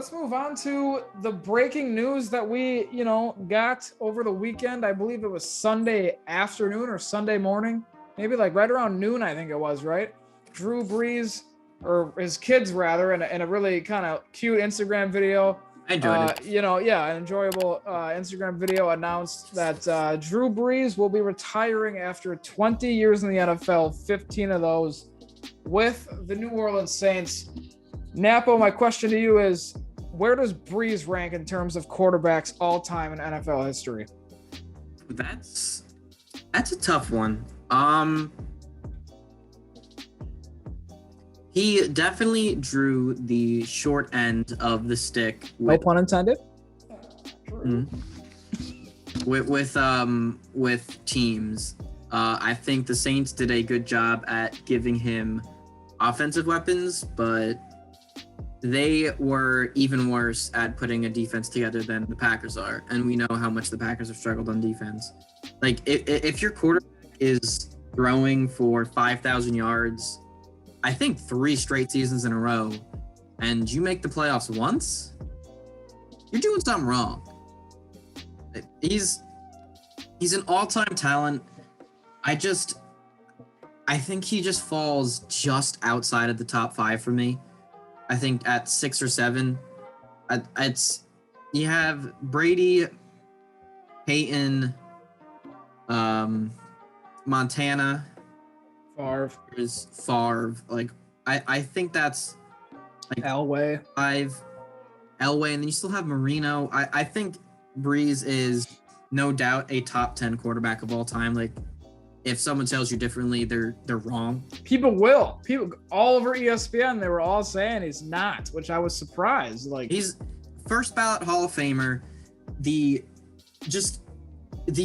let's move on to the breaking news that we, got over the weekend. I believe it was Sunday afternoon or Sunday morning, maybe like right around noon, I think it was, right? Drew Brees, or his kids rather, in a really kind of cute Instagram video. I enjoyed it. An enjoyable Instagram video announced that Drew Brees will be retiring after 20 years in the NFL, 15 of those with the New Orleans Saints. Napo, my question to you is, where does Brees rank in terms of quarterbacks all time in NFL history? That's a tough one. He definitely drew the short end of the stick. No pun intended. With teams. I think the Saints did a good job at giving him offensive weapons, but they were even worse at putting a defense together than the Packers are, and we know how much the Packers have struggled on defense. Like, if your quarterback is throwing for 5,000 yards, I think 3 straight seasons in a row, and you make the playoffs once, you're doing something wrong. He's an all-time talent. I think he just falls just outside of the top 5 for me. I think at 6 or 7, you have Brady, Peyton, Montana, Favre. Like, I think that's like Elway, 5, Elway, and then you still have Marino. I think Brees is no doubt a top 10 quarterback of all time. Like, if someone tells you differently, they're wrong. People all over ESPN, they were all saying he's not, which I was surprised. Like, he's first ballot Hall of Famer. The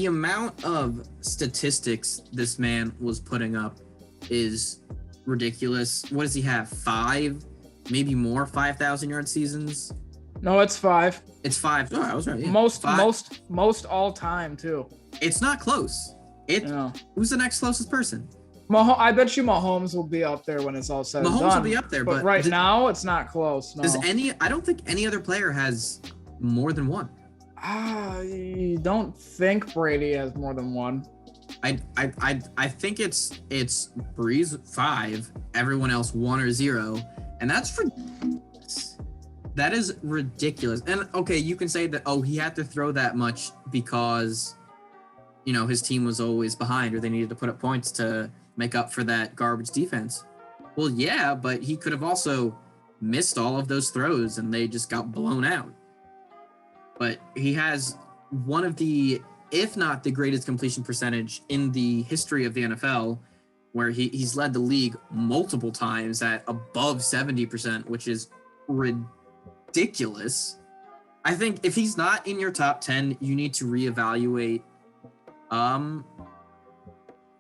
amount of statistics this man was putting up is ridiculous. What does he have? 5, maybe more 5,000 yard seasons? No, it's 5. It's 5. Oh, I was right. Yeah. Most all time too. It's not close. Who's the next closest person? I bet you Mahomes will be up there when it's all said and done. Mahomes will be up there, but right now it's not close. No. I don't think any other player has more than 1. I don't think Brady has more than 1. I think it's Brees 5, everyone else 1 or 0, and that's ridiculous. That is ridiculous. And okay, you can say that he had to throw that much because his team was always behind, or they needed to put up points to make up for that garbage defense. Well, yeah, but he could have also missed all of those throws and they just got blown out. But he has one of the, if not the greatest completion percentage in the history of the NFL, where he's led the league multiple times at above 70%, which is ridiculous. I think if he's not in your top 10, you need to reevaluate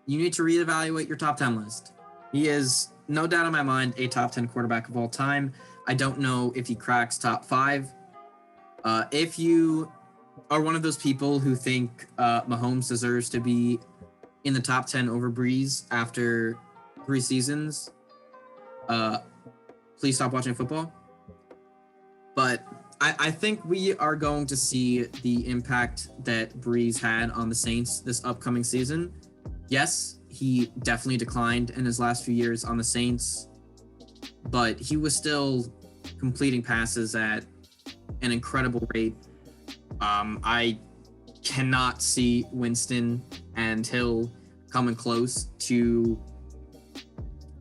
your top 10 list. He is, no doubt in my mind, a top 10 quarterback of all time. I don't know if he cracks top 5. If you are one of those people who think Mahomes deserves to be in the top 10 over Brees after 3 seasons, please stop watching football. But I think we are going to see the impact that Brees had on the Saints this upcoming season. Yes, he definitely declined in his last few years on the Saints, but he was still completing passes at an incredible rate. I cannot see Winston and Hill coming close to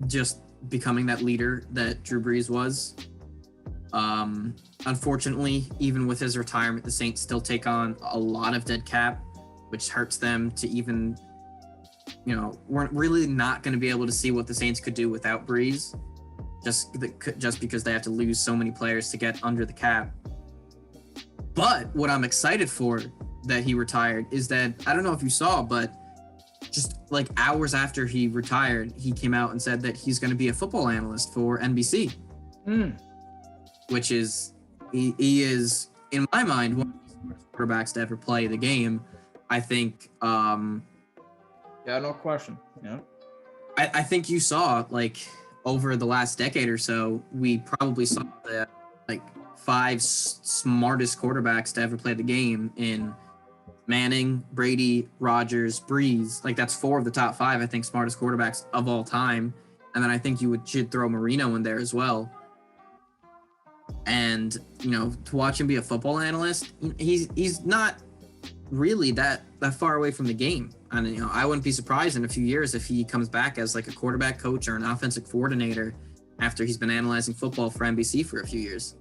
just becoming that leader that Drew Brees was. Unfortunately, even with his retirement, the Saints still take on a lot of dead cap, which hurts them to even, we're really not going to be able to see what the Saints could do without Brees, just because they have to lose so many players to get under the cap. But what I'm excited for that he retired is that, I don't know if you saw, but just like hours after he retired, he came out and said that he's going to be a football analyst for NBC. Which is, he is, in my mind, one of the smartest quarterbacks to ever play the game. I think. Yeah, no question. Yeah. I think you saw, like, over the last decade or so, we probably saw the 5 smartest quarterbacks to ever play the game in Manning, Brady, Rodgers, Brees. Like, that's 4 of the top 5, I think, smartest quarterbacks of all time. And then I think should throw Marino in there as well. And, you know, to watch him be a football analyst, he's not really that far away from the game. And, you know, I wouldn't be surprised in a few years if he comes back as like a quarterback coach or an offensive coordinator after he's been analyzing football for NBC for a few years.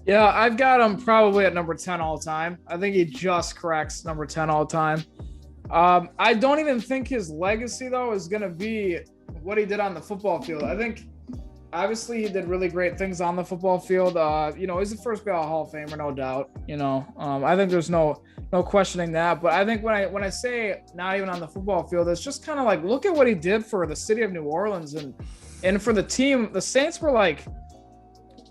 Yeah, I've got him probably at number 10 all time. I think he just cracks number 10 all time. I don't even think his legacy, though, is going to be what he did on the football field. I think, obviously, he did really great things on the football field. You know, he's the first ballot Hall of Famer, no doubt. You know, I think there's no questioning that. But I think when I say not even on the football field, it's just kind of like, look at what he did for the city of New Orleans and for the team. The Saints were like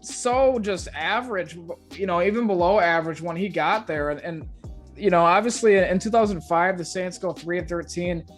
so just average, you know, even below average when he got there. And you know, obviously in 2005, the Saints go 3-13.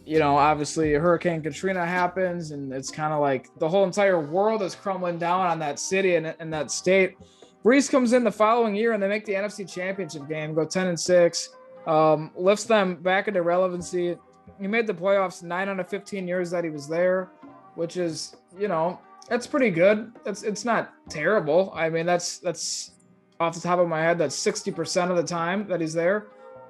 You know, obviously Hurricane Katrina happens, and it's kind of like the whole entire world is crumbling down on that city and that state. Brees comes in the following year, and they make the NFC Championship game, go 10-6, lifts them back into relevancy. He made the playoffs 9 out of 15 years that he was there, which is, you know, that's pretty good. It's not terrible. I mean, that's off the top of my head, that's 60% of the time that he's there.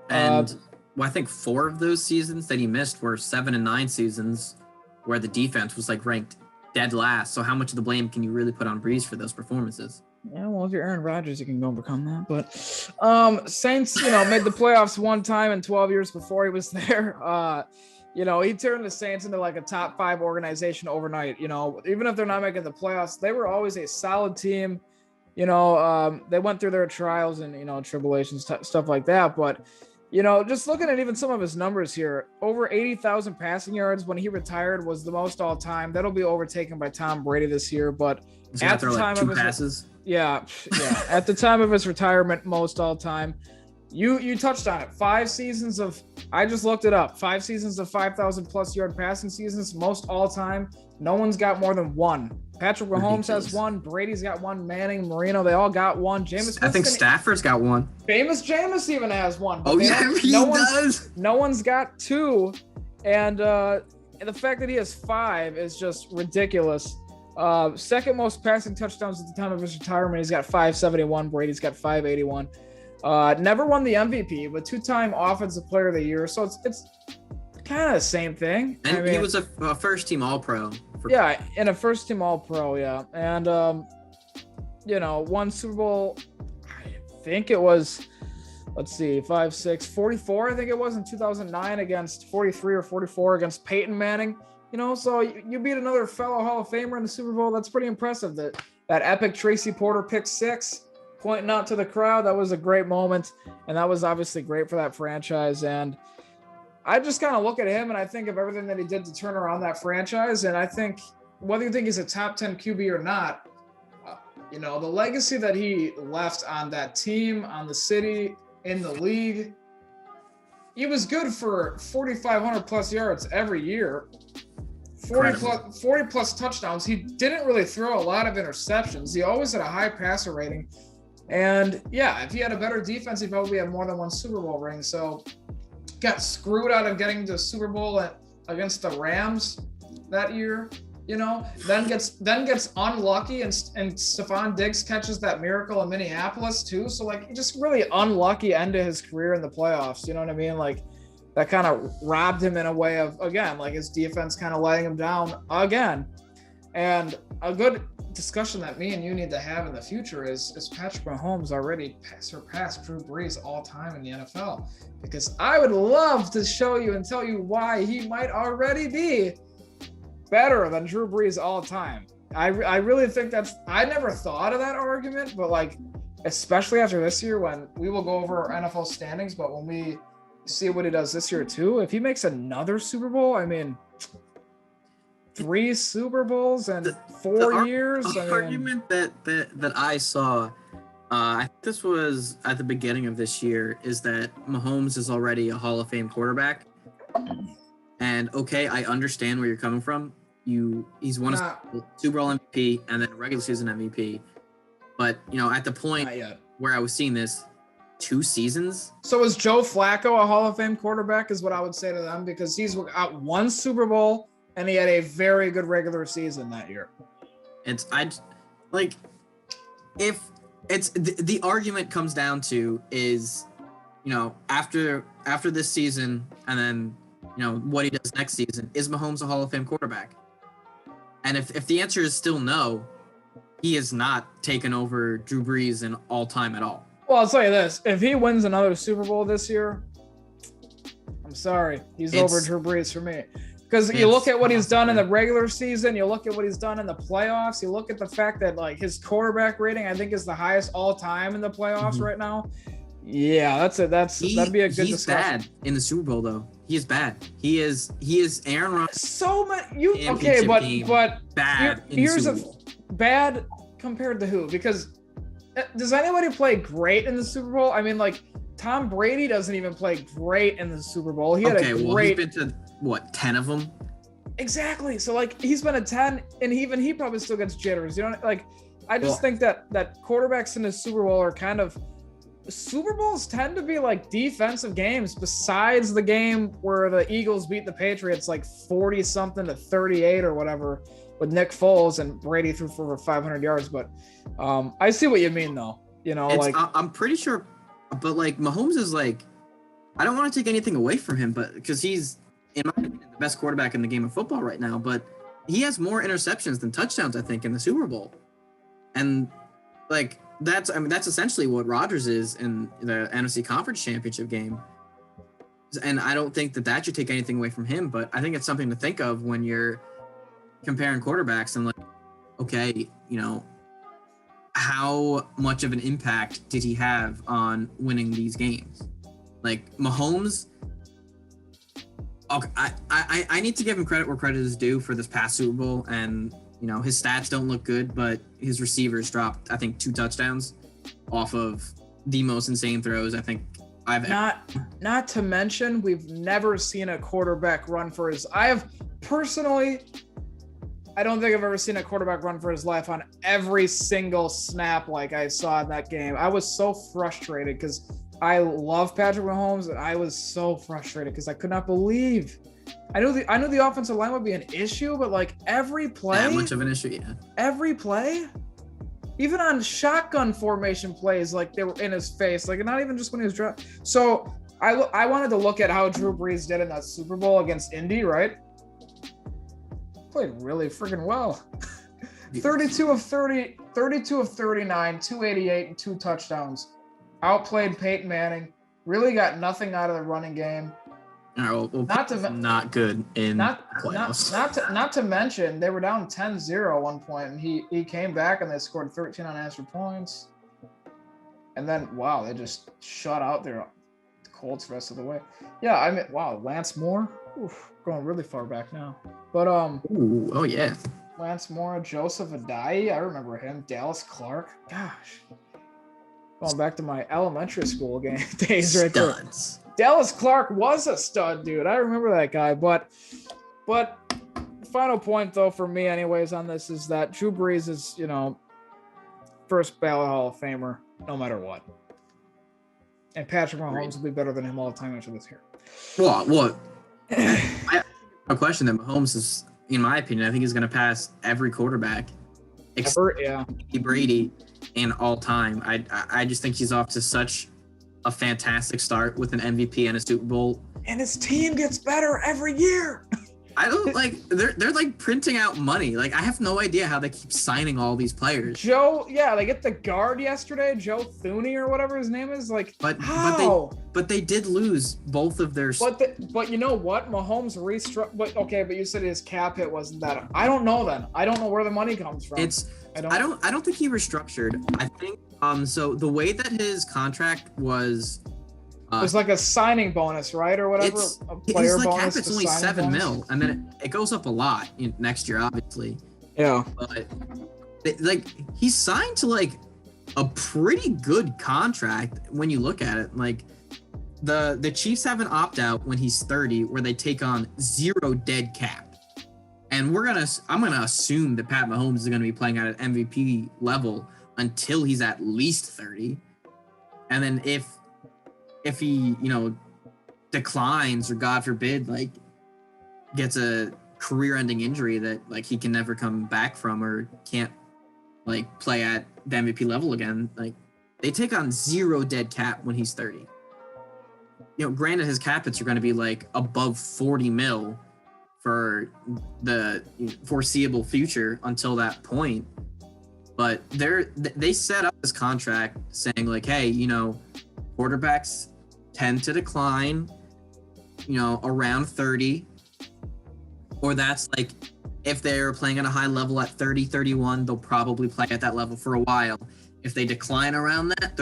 And I think 4 of those seasons that he missed were 7 and 9 seasons where the defense was like ranked dead last. So how much of the blame can you really put on Brees for those performances? Yeah, well, if you're Aaron Rodgers, you can overcome that. But Saints, you know, made the playoffs one time in 12 years before he was there. You know, he turned the Saints into like a top 5 organization overnight. You know, even if they're not making the playoffs, they were always a solid team. You know, they went through their trials and, you know, tribulations, stuff like that. But, you know, just looking at even some of his numbers here, over 80,000 passing yards when he retired was the most all time. That'll be overtaken by Tom Brady this year. But at the time of his passes. Yeah. At the time of his retirement, most all time. You touched on it. 5 seasons of, I just looked it up. 5 seasons of 5,000 plus yard passing seasons, most all time. No one's got more than 1. Patrick Mahomes has 1. Brady's got 1. Manning, Marino, they all got 1. Jameis, I think Stafford's got 1. Famous Jameis even has 1. Oh yeah, he does. No one's got 2, and the fact that he has 5 is just ridiculous. Second most passing touchdowns at the time of his retirement. He's got 571. Brady's got 581. Never won the MVP, but 2-time Offensive Player of the Year. So it's kind of the same thing. And I mean, he was a first-team All-Pro. And a first-team All-Pro, yeah. And, you know, won Super Bowl, I think it was, let's see, 5, 6, 44, I think it was in 2009 against 43 or 44 against Peyton Manning. You know, so you beat another fellow Hall of Famer in the Super Bowl. That's pretty impressive. That epic Tracy Porter pick 6, pointing out to the crowd, that was a great moment. And that was obviously great for that franchise. And I just kind of look at him and I think of everything that he did to turn around that franchise. And I think whether you think he's a top 10 QB or not, you know, the legacy that he left on that team, on the city, in the league, he was good for 4,500 plus yards every year, 40 plus touchdowns. He didn't really throw a lot of interceptions. He always had a high passer rating. And yeah, if he had a better defense, he'd probably have more than 1 Super Bowl ring. So got screwed out of getting to the Super Bowl against the Rams that year, you know, then gets unlucky and Stephon Diggs catches that miracle in Minneapolis too. So like just really unlucky end to his career in the playoffs. You know what I mean? Like that kind of robbed him in a way of, again, like his defense kind of letting him down again. And a good discussion that me and you need to have in the future is Patrick Mahomes already surpassed Drew Brees all time in the NFL? Because I would love to show you and tell you why he might already be better than Drew Brees all time. I really think I never thought of that argument, but like, especially after this year when we will go over our NFL standings, but when we see what he does this year too, if he makes another Super Bowl, I mean, 3 Super Bowls and 4 years. The argument that I saw, I think this was at the beginning of this year, is that Mahomes is already a Hall of Fame quarterback. And okay, I understand where you're coming from, he's won a Super Bowl MVP and then regular season MVP. But at the point where I was seeing this, 2 seasons. So is Joe Flacco a Hall of Fame quarterback? Is what I would say to them, because he's got 1 Super Bowl and he had a very good regular season that year. If it's the argument comes down to is, after this season and then what he does next season, is Mahomes a Hall of Fame quarterback? And if the answer is still no, he is not taken over Drew Brees in all time at all. Well, I'll tell you this: if he wins another Super Bowl this year, I'm sorry, he's over Drew Brees for me. Because you look at what he's done in the regular season, you look at what he's done in the playoffs, you look at the fact that his quarterback rating, I think, is the highest all time in the playoffs right now. Yeah, that'd be a good discussion. He's bad in the Super Bowl, though. He is bad. He is Aaron Rodgers. So much but bad. Here's bad compared to who? Because does anybody play great in the Super Bowl? I mean, Tom Brady doesn't even play great in the Super Bowl. He's been to 10 of them. Exactly. So he's been a 10, and even he probably still gets jitters. I just think that quarterbacks in the Super Bowl are kind of. Super Bowls tend to be defensive games, besides the game where the Eagles beat the Patriots 40-something to 38 or whatever with Nick Foles and Brady threw for over 500 yards. But I see what you mean, though. I'm pretty sure, but Mahomes is I don't want to take anything away from him, but because he's, in my opinion, the best quarterback in the game of football right now, but he has more interceptions than touchdowns, I think, in the Super Bowl. And that's essentially what Rodgers is in the NFC Conference Championship game. And I don't think that should take anything away from him, but I think it's something to think of when you're comparing quarterbacks and how much of an impact did he have on winning these games? Mahomes, okay, I need to give him credit where credit is due for this past Super Bowl, and his stats don't look good, but his receivers dropped, I think, 2 touchdowns off of the most insane throws I think I've ever. Not to mention, we've never seen a quarterback run for his. I don't think I've ever seen a quarterback run for his life on every single snap like I saw in that game. I was so frustrated because I love Patrick Mahomes, and I was so frustrated because I could not believe. I knew the offensive line would be an issue, but every play. That much of an issue, yeah. Every play, even on shotgun formation plays, they were in his face. Not even just when he was dropped. So I wanted to look at how Drew Brees did in that Super Bowl against Indy, right? Played really freaking well. 32 of 30, 32 of 39, 288, and 2 touchdowns. Outplayed Peyton Manning. Really got nothing out of the running game. Not good in playoffs. Not to mention, they were down 10-0 at one point, and he came back and they scored 13 unanswered points. And then, they just shut out their Colts the rest of the way. Yeah, I mean, Lance Moore, going really far back now. But yeah, Lance Moore, Joseph Adai, I remember him. Dallas Clark, gosh, going back to my elementary school days right there. Dallas Clark was a stud, dude. I remember that guy. But final point, though, for me anyways on this is that Drew Brees is, first ballot Hall of Famer no matter what. And Patrick Mahomes will be better than him all the time after this year. Well, I have a question that Mahomes is, in my opinion, I think he's going to pass every quarterback except Brady in all time. I just think he's off to such a fantastic start with an MVP and a Super Bowl. And his team gets better every year. I don't they're printing out money. I have no idea how they keep signing all these players. They get the guard yesterday, Joe Thuney or whatever his name is. How? But they did lose both of their. But you know what? Mahomes but you said his cap hit wasn't that. I don't know then. I don't know where the money comes from. I don't think he restructured. I think so the way that his contract was. It's a signing bonus, right, or whatever. A player bonus. It's only $7 million, and then it goes up a lot next year, obviously. Yeah. But he's signed to a pretty good contract when you look at it. The Chiefs have an opt out when he's 30, where they take on 0 dead cap, And I'm gonna assume that Pat Mahomes is gonna be playing at an MVP level until he's at least 30. And then if he, declines or God forbid, like gets a career-ending injury that like he can never come back from or can't like play at the MVP level again, like they take on 0 dead cap when he's 30. Granted his cap hits are going to be like above 40 mil for the foreseeable future until that point. But they set up this contract saying like, hey, quarterbacks tend to decline, around 30. Or that's like, if they're playing at a high level at 30, 31, they'll probably play at that level for a while. If they decline around that,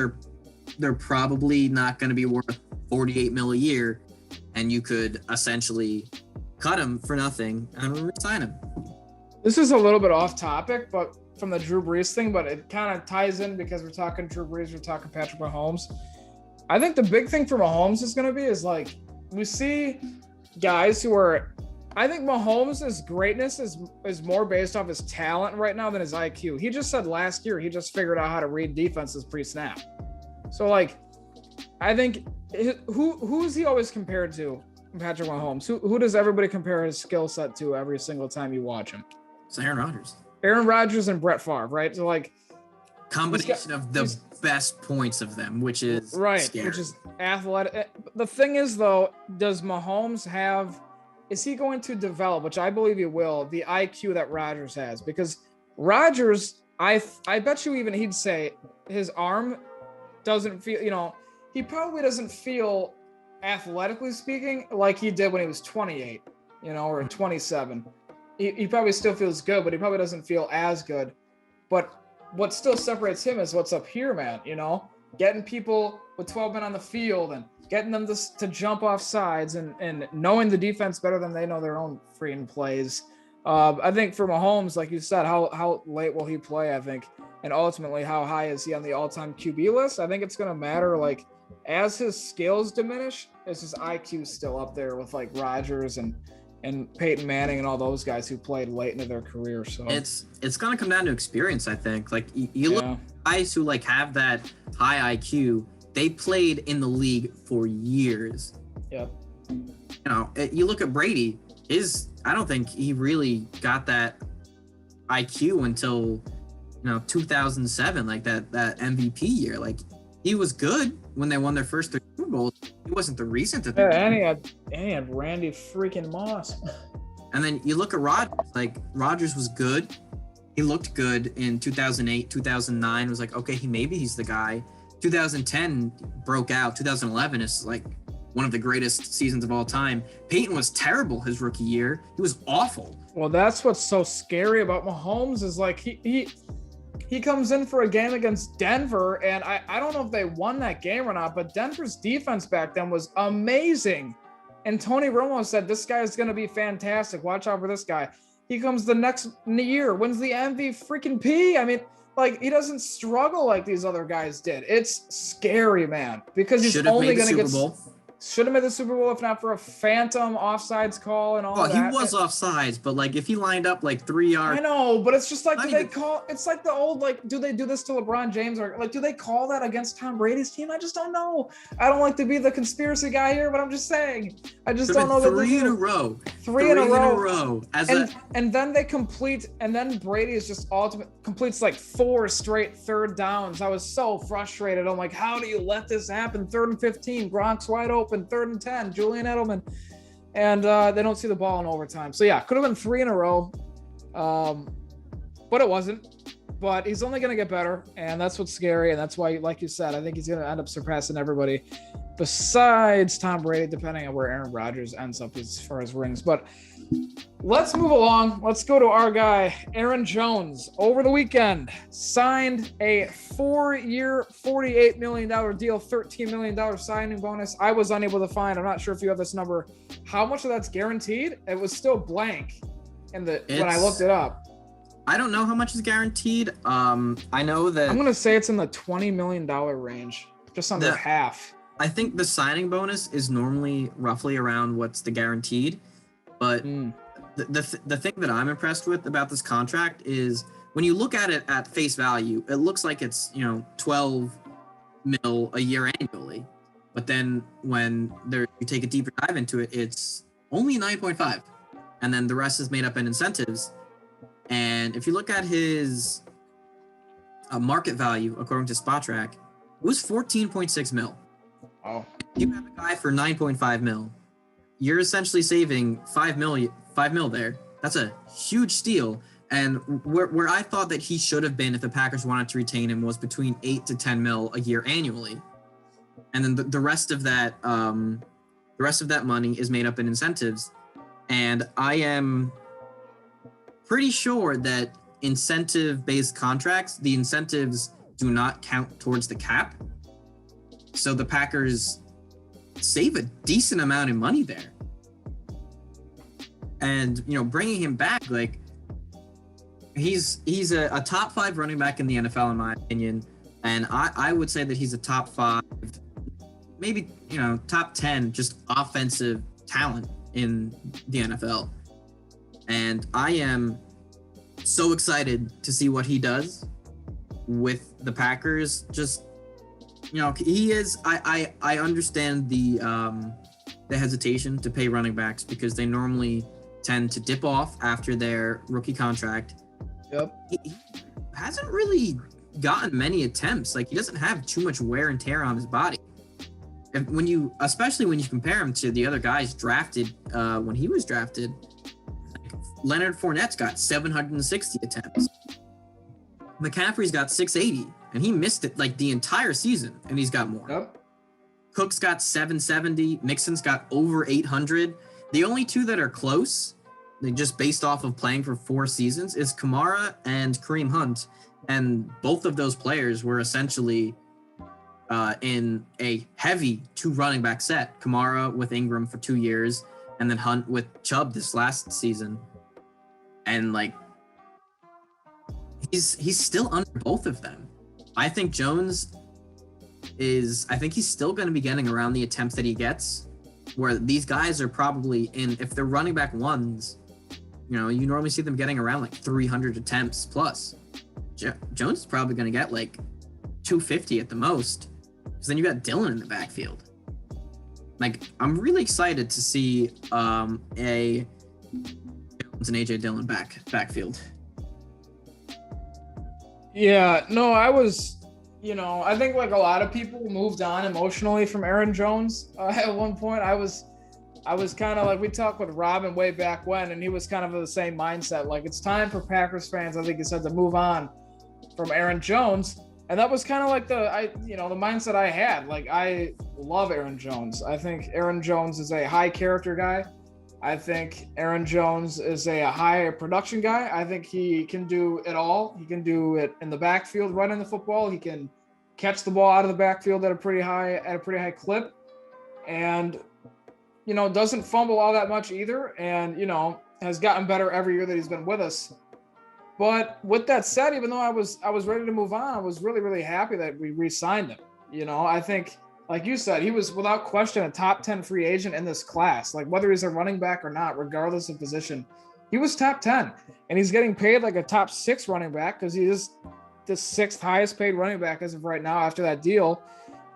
they're probably not going to be worth 48 mil a year, and you could essentially cut him for nothing and resign him. This is a little bit off topic, but from the Drew Brees thing, but it kind of ties in because we're talking Drew Brees, we're talking Patrick Mahomes. I think the big thing for Mahomes is going to be is like, we see guys who are, I think Mahomes' greatness is more based off his talent right now than his IQ. He just said last year he just figured out how to read defenses pre-snap. So like, I think who is he always compared to? Patrick Mahomes. Who does everybody compare his skill set to every single time you watch him? It's Aaron Rodgers. Aaron Rodgers and Brett Favre, right? So like, combination of the best points of them, which is right, scary. Which is athletic. The thing is though, does Mahomes have? Is he going to develop, which I believe he will, the IQ that Rodgers has? Because Rodgers, I bet you even he'd say his arm doesn't feel, he probably doesn't feel, athletically speaking, like he did when he was 28, or 27. He probably still feels good, but he probably doesn't feel as good. But what still separates him is what's up here, man, getting people with 12 men on the field and getting them to jump off sides and knowing the defense better than they know their own freaking plays. I think for Mahomes, like you said, how late will he play, I think, and ultimately how high is he on the all-time QB list? I think it's going to matter, like, as his skills diminish, is his IQ still up there with, like, Rodgers and Peyton Manning and all those guys who played late into their career. So it's going to come down to experience, I think. Like, you look at guys who, like, have that high IQ, they played in the league for years. Yep. You look at Brady, I don't think he really got that IQ until 2007, like that MVP year. Like, he was good when they won their first 3 Super Bowls. He wasn't the reason to. And he had Randy freaking Moss. And then you look at Rodgers. Like, Rodgers was good. He looked good in 2008, 2009. It was like, okay, maybe he's the guy. 2010 broke out. 2011 is like one of the greatest seasons of all time. Peyton was terrible his rookie year. He was awful. Well, that's what's so scary about Mahomes is like he comes in for a game against Denver, and I don't know if they won that game or not, but Denver's defense back then was amazing. And Tony Romo said, this guy is going to be fantastic. Watch out for this guy. He comes the next year, wins the MVP. I mean, like, he doesn't struggle like these other guys did. It's scary, man, because he's only going to get. Should have made the Super Bowl if not for a phantom offsides call and all that. Well, he was offsides, but like if he lined up like 3 yards. I know, but it's just like, it's like the old, like, do they do this to LeBron James or like, do they call that against Tom Brady's team? I just don't know. I don't like to be the conspiracy guy here, but I'm just saying, I just don't know. Three in a row. Three in a row. And then they complete, and then Brady is just completes like 4 straight third downs. I was so frustrated. I'm like, how do you let this happen? 3rd and 15, Gronk's wide open. 3rd and 10, Julian Edelman, and they don't see the ball in overtime. So yeah, could have been 3 in a row, but it wasn't. But he's only going to get better, and that's what's scary. And that's why, like you said, I think he's going to end up surpassing everybody besides Tom Brady, depending on where Aaron Rodgers ends up as far as rings. But let's move along. Let's go to our guy, Aaron Jones. Over the weekend, signed a 4-year, $48 million deal, $13 million signing bonus. I was unable to find, I'm not sure if you have this number, how much of that's guaranteed. It was still blank when I looked it up. I don't know how much is guaranteed. I know that I'm going to say it's in the $20 million range, just under half. I think the signing bonus is normally roughly around what's the guaranteed, but The thing that I'm impressed with about this contract is when you look at it at face value, it looks like it's 12 mil a year annually, but then when you take a deeper dive into it, it's only 9.5, and then the rest is made up in incentives. And if you look at his market value according to SpotTrack, it was 14.6 mil. Oh, You have a guy for 9.5 mil. You're essentially saving 5 mil there. That's a huge steal. And where I thought that he should have been if the Packers wanted to retain him was between 8 to 10 mil a year annually. And then the rest of that money is made up in incentives. And I am pretty sure that incentive-based contracts, the incentives do not count towards the cap. So the Packers save a decent amount of money there. And, bringing him back, like, he's a top 5 running back in the NFL, in my opinion. And I would say that he's a top 5, maybe, top 10 just offensive talent in the NFL. And I am so excited to see what he does with the Packers. Just, he is, I understand the hesitation to pay running backs because they normally tend to dip off after their rookie contract. Yep. He hasn't really gotten many attempts. Like, he doesn't have too much wear and tear on his body. Especially when you compare him to the other guys drafted when he was drafted, like Leonard Fournette's got 760 attempts. McCaffrey's got 680, and he missed it like the entire season, and he's got more. Yep. Cook's got 770. Mixon's got over 800. The only two that are close, just based off of playing for 4 seasons, is Kamara and Kareem Hunt, and both of those players were essentially in a heavy 2 running back set. Kamara with Ingram for 2 years, and then Hunt with Chubb this last season. And like, he's still under both of them. I think Jones I think he's still going to be getting around the attempts that he gets, where these guys are probably if they're running back ones, you normally see them getting around like 300 attempts plus. Jones is probably going to get like 250 at the most, because then you got Dillon in the backfield. Like, I'm really excited to see a Jones and AJ Dillon backfield. Yeah, no, I was, I think like a lot of people moved on emotionally from Aaron Jones at one point. I was kind of like, we talked with Robin way back when, and he was kind of the same mindset. Like, it's time for Packers fans, I think he said, to move on from Aaron Jones. And that was kind of like the mindset I had. Like, I love Aaron Jones. I think Aaron Jones is a high character guy. I think Aaron Jones is a high production guy. I think he can do it all. He can do it in the backfield, running the football. He can catch the ball out of the backfield at a pretty high clip, and doesn't fumble all that much either. And has gotten better every year that he's been with us. But with that said, even though I was ready to move on, I was really, really happy that we re-signed him. I think, like you said, he was without question a top 10 free agent in this class. Like, whether he's a running back or not, regardless of position, he was top 10, and he's getting paid like a top 6 running back because he is the 6th highest paid running back as of right now after that deal.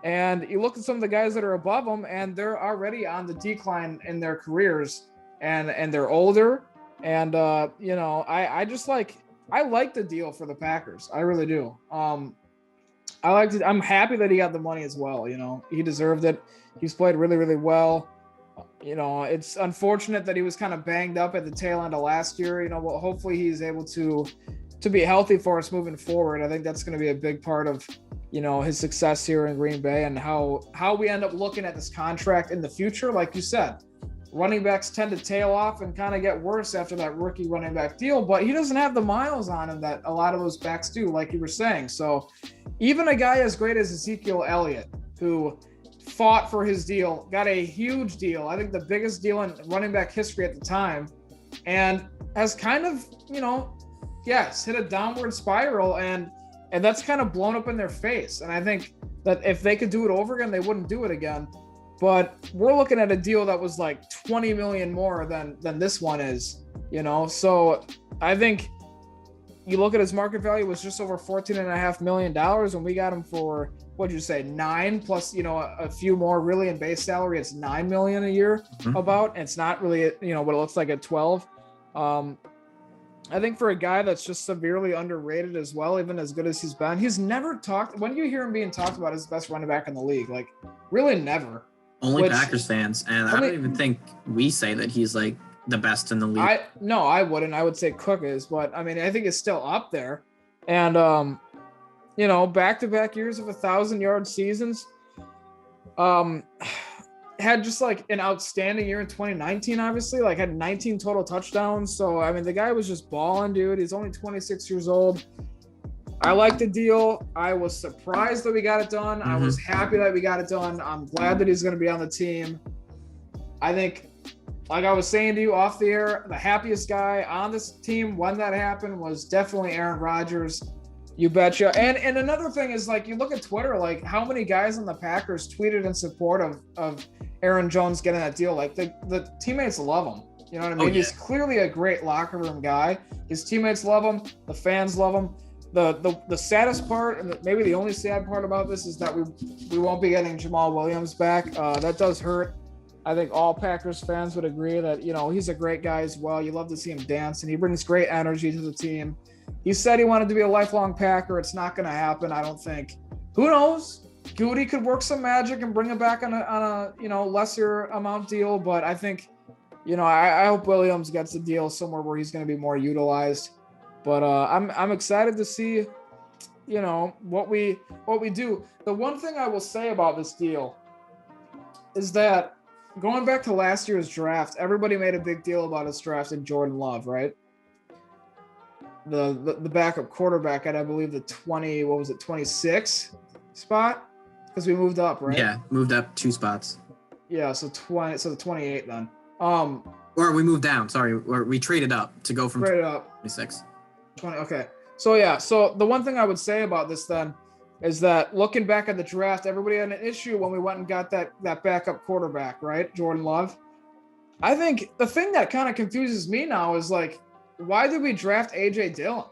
And you look at some of the guys that are above him, and they're already on the decline in their careers, and they're older. And I just I like the deal for the Packers. I really do. I liked it. I'm happy that he got the money as well. He deserved it. He's played really, really well. It's unfortunate that he was kind of banged up at the tail end of last year. Well, hopefully he's able to be healthy for us moving forward. I think that's going to be a big part of, his success here in Green Bay, and how we end up looking at this contract in the future. Like you said, running backs tend to tail off and kind of get worse after that rookie running back deal, but he doesn't have the miles on him that a lot of those backs do, like you were saying. So even a guy as great as Ezekiel Elliott, who fought for his deal, got a huge deal, I think the biggest deal in running back history at the time, and has kind of, hit a downward spiral, and that's kind of blown up in their face. And I think that if they could do it over again, they wouldn't do it again. But we're looking at a deal that was like 20 million more than this one is. So I think you look at his market value was just over $14.5 million, and we got him for, what'd you say, 9 plus, a few more really in base salary. It's $9 million a year about, and it's not really, what it looks like at 12. I think for a guy that's just severely underrated as well, even as good as he's been, he's never talked. When do you hear him being talked about as the best running back in the league? Like, really never. Only Packers fans, and I don't even think we say that he's like the best in the league. I wouldn't. I would say Cook is, but I mean, I think it's still up there. And back-to-back years of 1,000-yard seasons. Had just like an outstanding year in 2019, obviously, like had 19 total touchdowns. So, I mean, the guy was just balling, dude. He's only 26 years old. I like the deal. I was surprised that we got it done. I was happy that we got it done. I'm glad that he's going to be on the team. I think, like I was saying to you off the air, the happiest guy on this team when that happened was definitely Aaron Rodgers. You betcha. And another thing is, like, you look at Twitter, like how many guys on the Packers tweeted in support of Aaron Jones getting that deal. Like the teammates love him. You know what I mean? He's clearly a great locker room guy. His teammates love him. The fans love him. The saddest part, and maybe the only sad part about this, is that we won't be getting Jamal Williams back. That does hurt. I think all Packers fans would agree that, he's a great guy as well. You love to see him dance, and he brings great energy to the team. He said he wanted to be a lifelong Packer. It's not going to happen, I don't think. Who knows? Goody could work some magic and bring him back on a lesser amount deal. But I think, I hope Williams gets a deal somewhere where he's going to be more utilized. But I'm excited to see, what we do. The one thing I will say about this deal is that going back to last year's draft, everybody made a big deal about us drafting Jordan Love, right? The backup quarterback at, I believe, the 26 spot, because we moved up, right? Yeah, moved up 2 spots. Yeah, so the 28 then. Or we moved down. Sorry, or we traded up to go from 26. 20. Okay. So yeah. So the one thing I would say about this then is that looking back at the draft, everybody had an issue when we went and got that backup quarterback, right? Jordan Love. I think the thing that kind of confuses me now is, like, why did we draft AJ Dillon?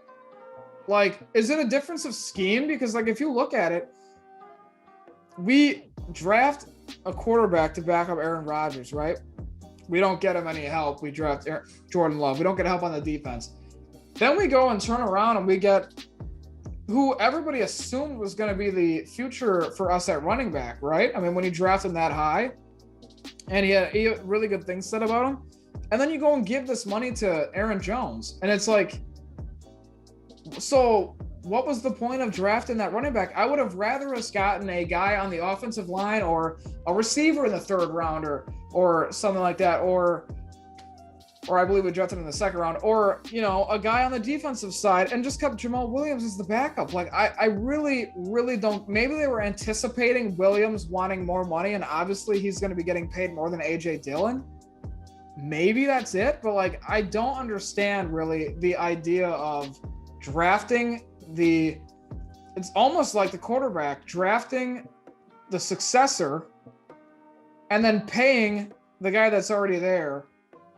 Like, is it a difference of scheme? Because, like, if you look at it, we draft a quarterback to back up Aaron Rodgers, right? We don't get him any help. We draft Jordan Love. We don't get help on the defense. Then we go and turn around and we get who everybody assumed was going to be the future for us at running back, right? I mean, when you draft him that high, and he had really good things said about him. And then you go and give this money to Aaron Jones. And it's like, so what was the point of drafting that running back? I would have rather us gotten a guy on the offensive line or a receiver in the 3rd round or something like that. Or I believe we drafted in the 2nd round, or, a guy on the defensive side, and just kept Jamal Williams as the backup. Like, I really, really don't. Maybe they were anticipating Williams wanting more money, and obviously he's going to be getting paid more than AJ Dillon. Maybe that's it, but, like, I don't understand really the idea of drafting it's almost like the quarterback drafting the successor and then paying the guy that's already there,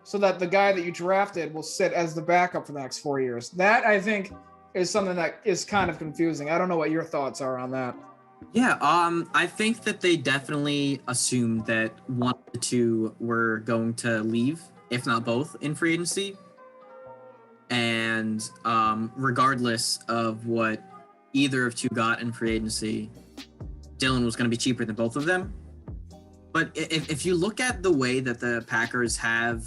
so that the guy that you drafted will sit as the backup for the next 4 years. That, I think, is something that is kind of confusing. I don't know what your thoughts are on that. Yeah, I think that they definitely assumed that one of the two were going to leave, if not both, in free agency. And regardless of what either of two got in free agency, Dillon was going to be cheaper than both of them. But if you look at the way that the Packers have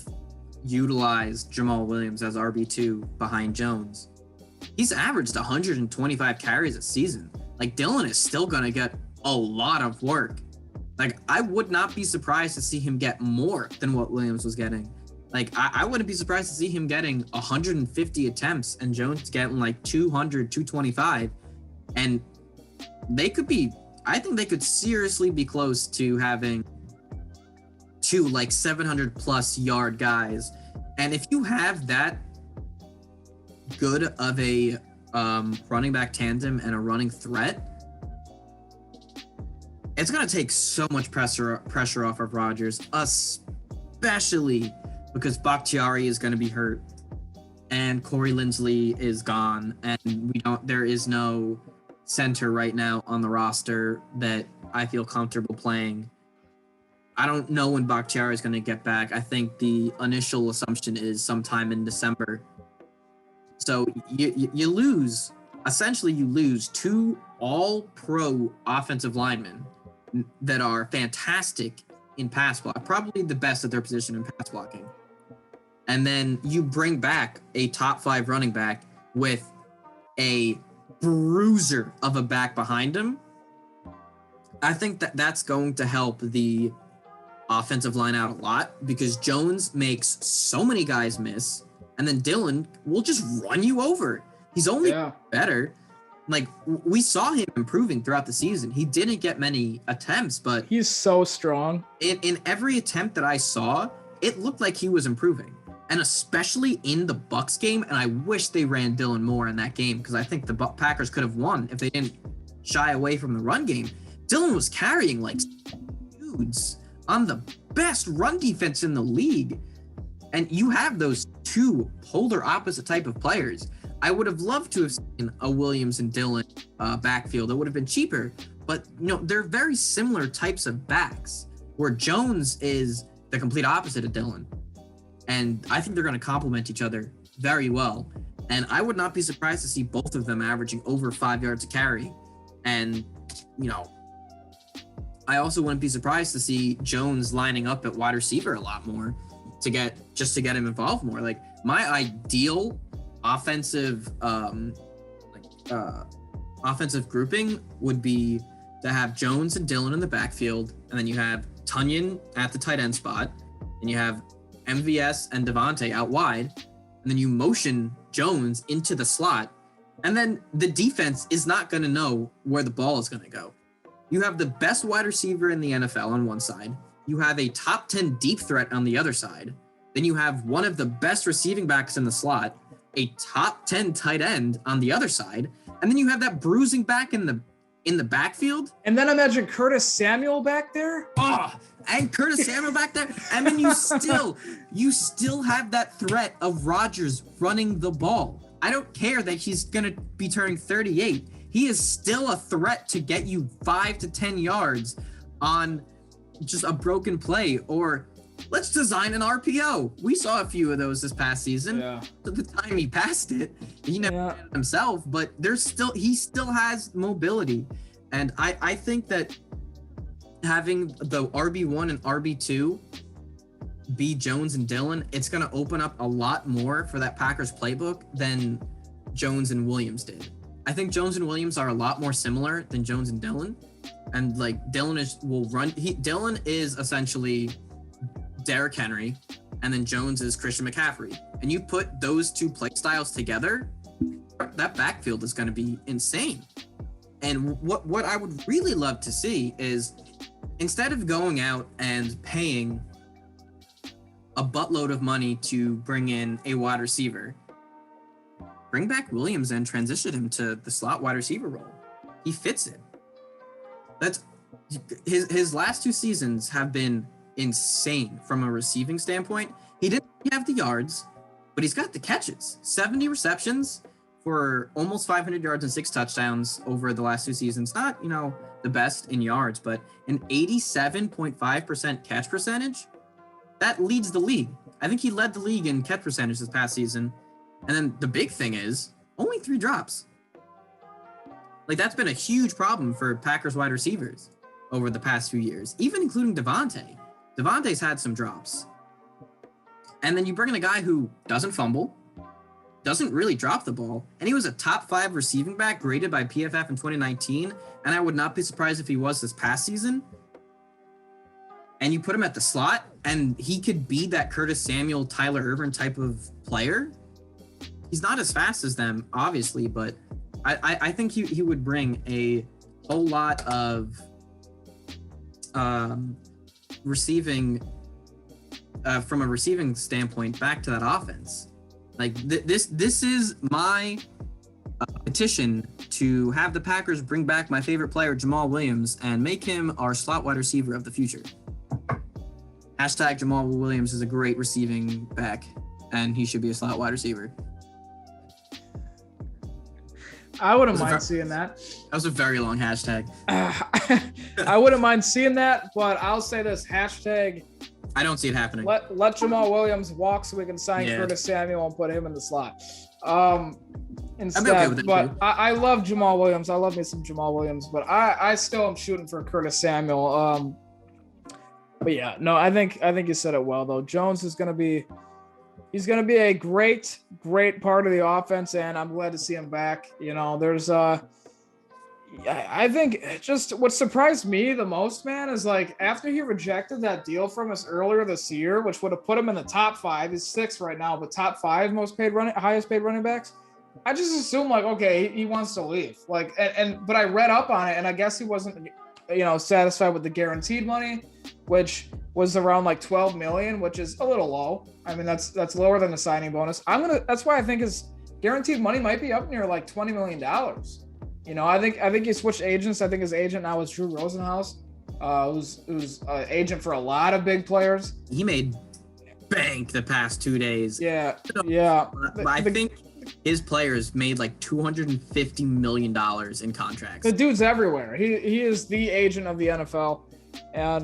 utilized Jamal Williams as RB2 behind Jones, he's averaged 125 carries a season. Like, Dillon is still going to get a lot of work. Like, I would not be surprised to see him get more than what Williams was getting. Like, I wouldn't be surprised to see him getting 150 attempts and Jones getting like 200, 225. And I think they could seriously be close to having 2 like 700 plus yard guys. And if you have that good of a running back tandem and a running threat, it's going to take so much pressure off of Rodgers, especially because Bakhtiari is going to be hurt. and Corey Linsley is gone, and there is no center right now on the roster that I feel comfortable playing. I don't know when Bakhtiari is going to get back. I think the initial assumption is sometime in December. So you lose, essentially you lose 2 all-pro offensive linemen that are fantastic in pass block, probably the best at their position in pass blocking. And then you bring back a top 5 running back with a bruiser of a back behind him. I think that's going to help the offensive line out a lot because Jones makes so many guys miss, and then Dylan will just run you over. He's only better. Like, we saw him improving throughout the season. He didn't get many attempts, but he's so strong. In every attempt that I saw, it looked like he was improving. And especially in the Bucks game, and I wish they ran Dylan more in that game because I think the Packers could have won if they didn't shy away from the run game. Dylan was carrying like dudes on the best run defense in the league. And you have those 2 polar opposite type of players. I would have loved to have seen a Williams and Dylan backfield. It would have been cheaper, but they're very similar types of backs where Jones is the complete opposite of Dylan. And I think they're going to complement each other very well. And I would not be surprised to see both of them averaging over 5 yards a carry. And, I also wouldn't be surprised to see Jones lining up at wide receiver a lot more to get him involved more. Like, my ideal offensive grouping would be to have Jones and Dylan in the backfield, and then you have Tunyon at the tight end spot, and you have MVS and Devontae out wide, and then you motion Jones into the slot, and then the defense is not going to know where the ball is going to go. You have the best wide receiver in the NFL on one side. You have a top 10 deep threat on the other side. Then you have one of the best receiving backs in the slot, a top 10 tight end on the other side, and then you have that bruising back in the backfield. And then imagine Curtis Samuel back there. And Curtis Samuel back there. And then you still have that threat of Rodgers running the ball. I don't care that he's going to be turning 38. He is still a threat to get you 5 to 10 yards on just a broken play, or let's design an RPO. We saw a few of those this past season. Yeah. At the time he passed it, he never did it himself, but he still has mobility. And I think that having the RB1 and RB2 be Jones and Dylan, it's going to open up a lot more for that Packers playbook than Jones and Williams did. I think Jones and Williams are a lot more similar than Jones and Dylan. And like Dylan is essentially Derrick Henry, and then Jones is Christian McCaffrey. And you put those 2 play styles together, that backfield is going to be insane. And what I would really love to see is, instead of going out and paying a buttload of money to bring in a wide receiver, bring back Williams and transition him to the slot wide receiver role. He fits it. That's his last 2 seasons have been insane from a receiving standpoint. He didn't have the yards, but he's got the catches. 70 receptions for almost 500 yards and 6 touchdowns over the last 2 seasons. Not, the best in yards, but an 87.5% catch percentage. That leads the league. I think he led the league in catch percentage this past season. And then the big thing is only 3 drops. Like, that's been a huge problem for Packers wide receivers over the past few years, even including Devontae. Devontae's had some drops. And then you bring in a guy who doesn't fumble, doesn't really drop the ball, and he was a top 5 receiving back graded by PFF in 2019, and I would not be surprised if he was this past season. And you put him at the slot, and he could be that Curtis Samuel, Tyler Ervin type of player. He's not as fast as them, obviously, but I think he would bring a whole lot of receiving from a receiving standpoint back to that offense. Like this is my petition to have the Packers bring back my favorite player, Jamal Williams, and make him our slot wide receiver of the future. Hashtag Jamal Williams is a great receiving back, and he should be a slot wide receiver. I wouldn't mind seeing that. That was a very long hashtag. I wouldn't mind seeing that, but I'll say this hashtag. I don't see it happening. Let Jamal Williams walk so we can sign Curtis Samuel and put him in the slot. Instead, I'm okay with it but I love Jamal Williams. I love me some Jamal Williams, but I still am shooting for Curtis Samuel. But yeah, no, I think you said it well though. Jones is gonna be a great part of the offense, and I'm glad to see him back. You know, there's I think just what surprised me the most, man, is like after he rejected that deal from us earlier this year, which would have put him in the top 5. He's 6th right now, but top 5 highest paid running backs. I just assumed like, okay, he wants to leave. Like, but I read up on it, and I guess he wasn't, satisfied with the guaranteed money, which was around like 12 million, which is a little low. I mean, that's lower than the signing bonus. That's why I think his guaranteed money might be up near like $20 million. I think he switched agents. I think his agent now is Drew Rosenhaus, who's agent for a lot of big players. He made bank the past 2 days. Yeah. I think his players made like $250 million in contracts. The dude's everywhere. He is the agent of the NFL, and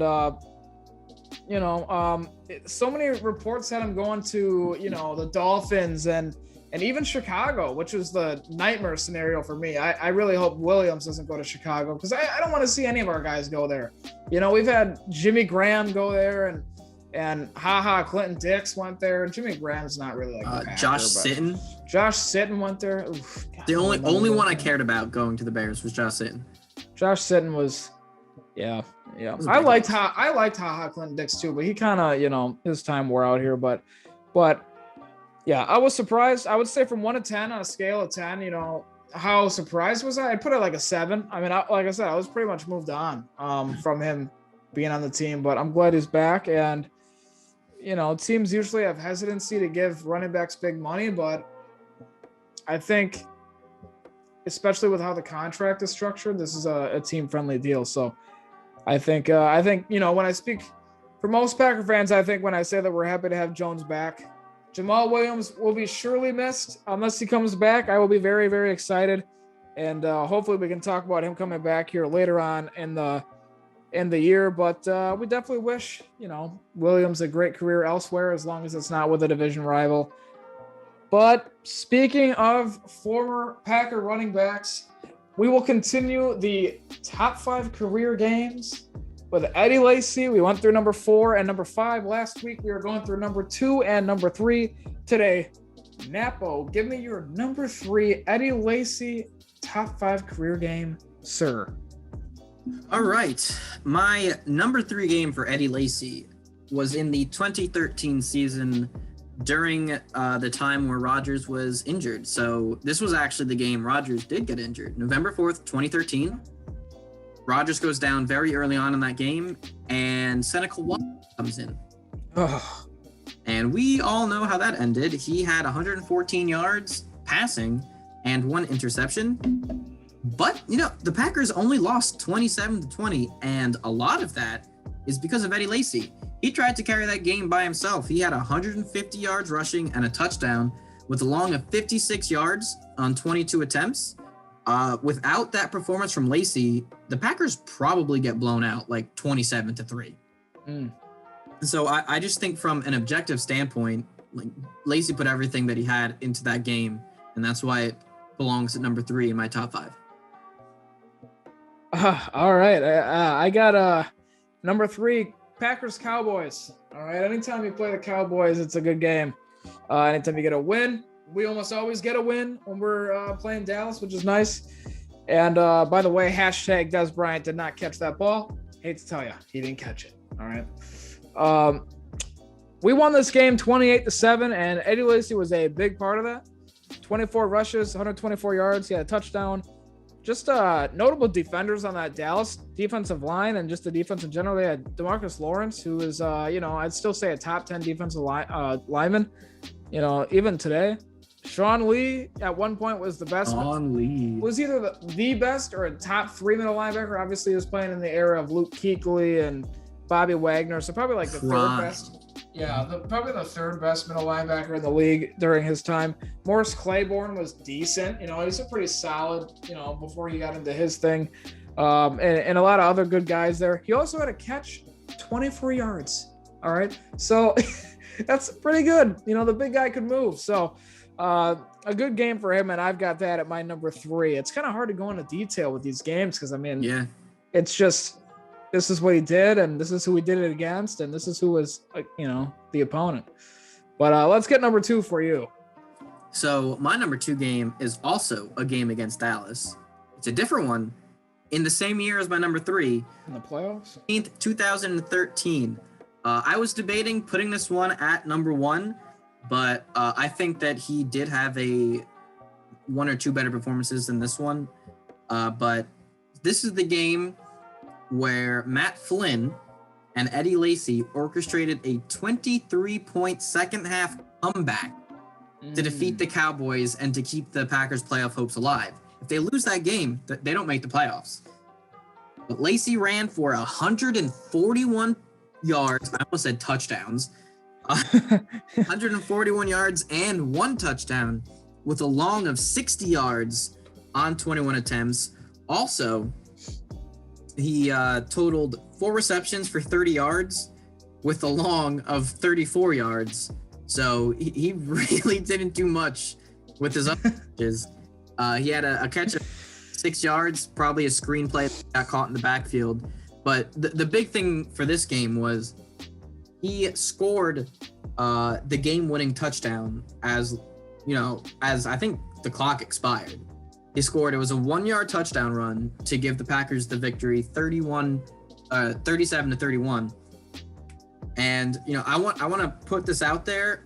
so many reports had him going to the Dolphins and even Chicago, which was the nightmare scenario for me. I really hope Williams doesn't go to Chicago because I don't want to see any of our guys go there. We've had Jimmy Graham go there and Clinton Dix went there. Jimmy Graham's not really like Josh Sitton. Josh Sitton went there. Oof, God, the only one I cared about going to the Bears was Josh Sitton. Josh Sitton was, yeah. I liked Clinton Dix too, but he kind of his time wore out here. But yeah, I was surprised. I would say from 1 to 10 on a scale of 10, how surprised was I? I'd put it like a 7. I mean, like I said, I was pretty much moved on from him being on the team, but I'm glad he's back. And, teams usually have hesitancy to give running backs big money, but I think, especially with how the contract is structured, this is a team-friendly deal. So I think, when I speak for most Packer fans, I think when I say that we're happy to have Jones back, Jamal Williams will be surely missed unless he comes back. I will be very, very excited, and hopefully we can talk about him coming back here later on in the year. But we definitely wish Williams a great career elsewhere, as long as it's not with a division rival. But speaking of former Packer running backs, we will continue the top 5 career games with Eddie Lacy. We went through number 4 and number 5 last week. We are going through number 2 and number 3 today. Napo, give me your number 3 Eddie Lacy top 5 career game, sir. All right. My number 3 game for Eddie Lacy was in the 2013 season during the time where Rodgers was injured. So this was actually the game Rodgers did get injured. November 4th, 2013. Rodgers goes down very early on in that game, and Seneca Wallace comes in. Oh. And we all know how that ended. He had 114 yards passing and 1 interception. But, the Packers only lost 27-20, and a lot of that is because of Eddie Lacy. He tried to carry that game by himself. He had 150 yards rushing and a touchdown with a long of 56 yards on 22 attempts. Without that performance from Lacy, the Packers probably get blown out like 27-3. So I just think from an objective standpoint, like Lacy put everything that he had into that game, and that's why it belongs at number 3 in my top 5. All right. I got number 3, Packers Cowboys. All right. Anytime you play the Cowboys, it's a good game. Anytime you get a win, we almost always get a win when we're playing Dallas, which is nice. And by the way, hashtag Des Bryant did not catch that ball. Hate to tell you, he didn't catch it. All right. We won this game 28-7, and Eddie Lacy was a big part of that. 24 rushes, 124 yards. He had a touchdown. Just notable defenders on that Dallas defensive line and just the defense in general. They had DeMarcus Lawrence, who is, I'd still say a top 10 defensive lineman, even today. Sean Lee at one point was the best. Sean Lee was either the best or a top 3 middle linebacker. Obviously, he was playing in the era of Luke Kuechly and Bobby Wagner. So probably like the third Prime. best. Yeah, probably the third best middle linebacker in the league during his time. Morris Claiborne was decent. You know, he's a pretty solid, you know, before he got into his thing. And a lot of other good guys there. He also had a catch 24 yards. All right. So that's pretty good. You know, the big guy could move. So a good game for him. And I've got that at my number 3. It's kind of hard to go into detail with these games because, I mean, it's just this is what he did and this is who he did it against. And this is who was, you know, the opponent. But let's get number 2 for you. So my number 2 game is also a game against Dallas. It's a different one. In the same year as my number 3. In the playoffs? 2013. I was debating putting this one at number 1, but I think that he did have one or two better performances than this one. But this is the game where Matt Flynn and Eddie Lacy orchestrated a 23-point second-half comeback to defeat the Cowboys and to keep the Packers' playoff hopes alive. If they lose that game, they don't make the playoffs. But Lacy ran for 141 yards. I almost said touchdowns. 141 yards and 1 touchdown with a long of 60 yards on 21 attempts. Also, he totaled 4 receptions for 30 yards with a long of 34 yards. So he really didn't do much with his other catches. He had a catch of 6 yards, probably a screenplay that got caught in the backfield. But the big thing for this game was he scored the game-winning touchdown as I think the clock expired. He scored, it was a 1-yard touchdown run to give the Packers the victory 37-31. And, you know, I want to put this out there.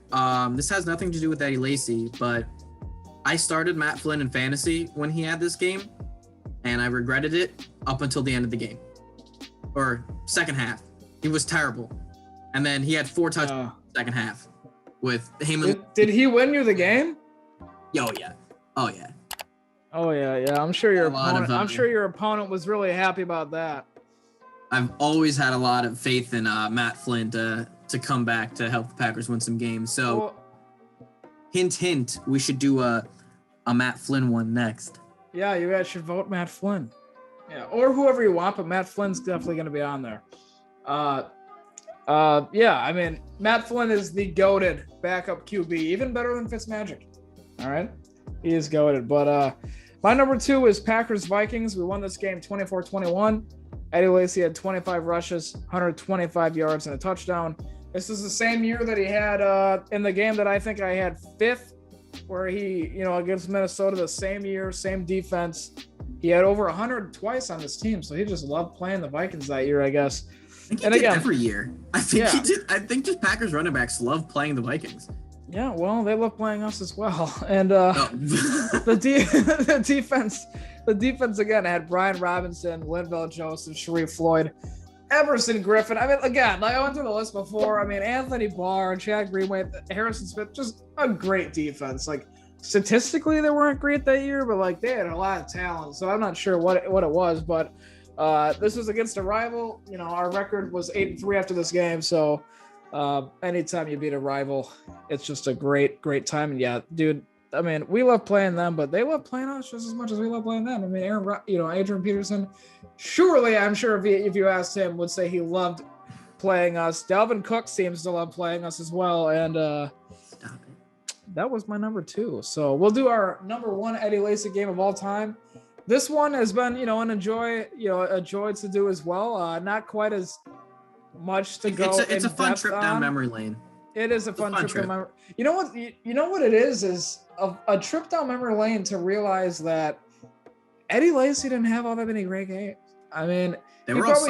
This has nothing to do with Eddie Lacy, but I started Matt Flynn in fantasy when he had this game, and I regretted it up until the end of the game. Or second half. He was terrible. And then he had 4 touchdowns in the second half with him. Did he win you the game? Oh, yeah. Oh, yeah. Oh, yeah. I'm sure your opponent was really happy about that. I've always had a lot of faith in Matt Flynn to come back to help the Packers win some games. So, hint, we should do a Matt Flynn one next. Yeah, you guys should vote Matt Flynn. Yeah, or whoever you want, but Matt Flynn's definitely going to be on there. Yeah, I mean, Matt Flynn is the goated backup QB, even better than Fitzmagic. All right, he is goated. But my number 2 is Packers-Vikings. We won this game 24-21. Eddie Lacy had 25 rushes, 125 yards, and a touchdown. This is the same year that he had in the game that I think I had 5th, where he, you know, against Minnesota, the same year, same defense. He had over 100 twice on this team, so he just loved playing the Vikings that year, I guess. I think he did every year. I think he did. I think just Packers running backs love playing the Vikings. Yeah, well, they love playing us as well. And the defense again had Brian Robinson, Linval Joseph, Sharif Floyd, Everson Griffin. I mean, again, like I went through the list before. I mean, Anthony Barr, Chad Greenway, Harrison Smith, just a great defense. Like statistically, they weren't great that year, but like they had a lot of talent. So I'm not sure what it was, but this was against a rival. You know, our record was 8-3 after this game. So anytime you beat a rival, it's just a great time. And yeah, dude, I mean, we love playing them, but they love playing us just as much as we love playing them. I mean, Adrian Peterson, surely, I'm sure if you asked him, would say he loved playing us. Dalvin Cook seems to love playing us as well. And that was my number 2. So we'll do our number 1 Eddie Lacy game of all time. This one has been, a joy to do as well. Not quite as much to go. It's a fun trip down memory lane. It is a fun trip down memory. You know what it is a trip down memory lane to realize that Eddie Lacy didn't have all that many great games. I mean, he was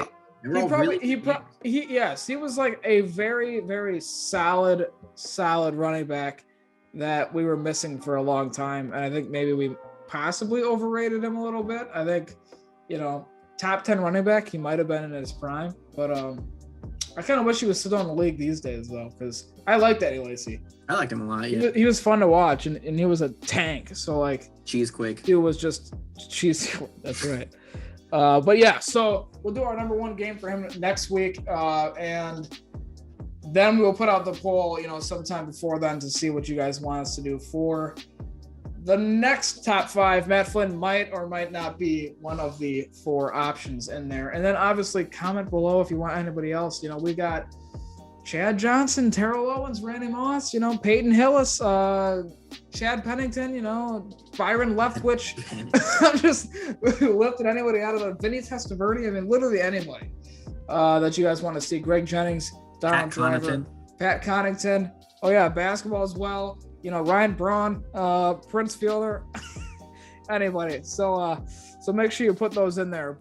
like a very, very solid running back that we were missing for a long time. And I think maybe we possibly overrated him a little bit. I think, top 10 running back, he might have been in his prime, but I kind of wish he was still in the league these days though, because I liked Eddie Lacy. I liked him a lot. Yeah. He was fun to watch, and he was a tank. So like Cheesequake. He was just cheese. That's right. But yeah, so we'll do our number one game for him next week, and then we'll put out the poll, sometime before then to see what you guys want us to do for the next top 5. Matt Flynn might or might not be one of the 4 options in there. And then obviously comment below if you want anybody else. We got Chad Johnson, Terrell Owens, Randy Moss, Peyton Hillis, Chad Pennington, Byron Leftwich. I'm just lifting anybody out of the Vinny Testaverde. I mean, literally anybody that you guys want to see. Greg Jennings, Donald Driver, Pat Connaughton. Oh yeah, basketball as well. Ryan Braun, Prince Fielder, anybody. So make sure you put those in there.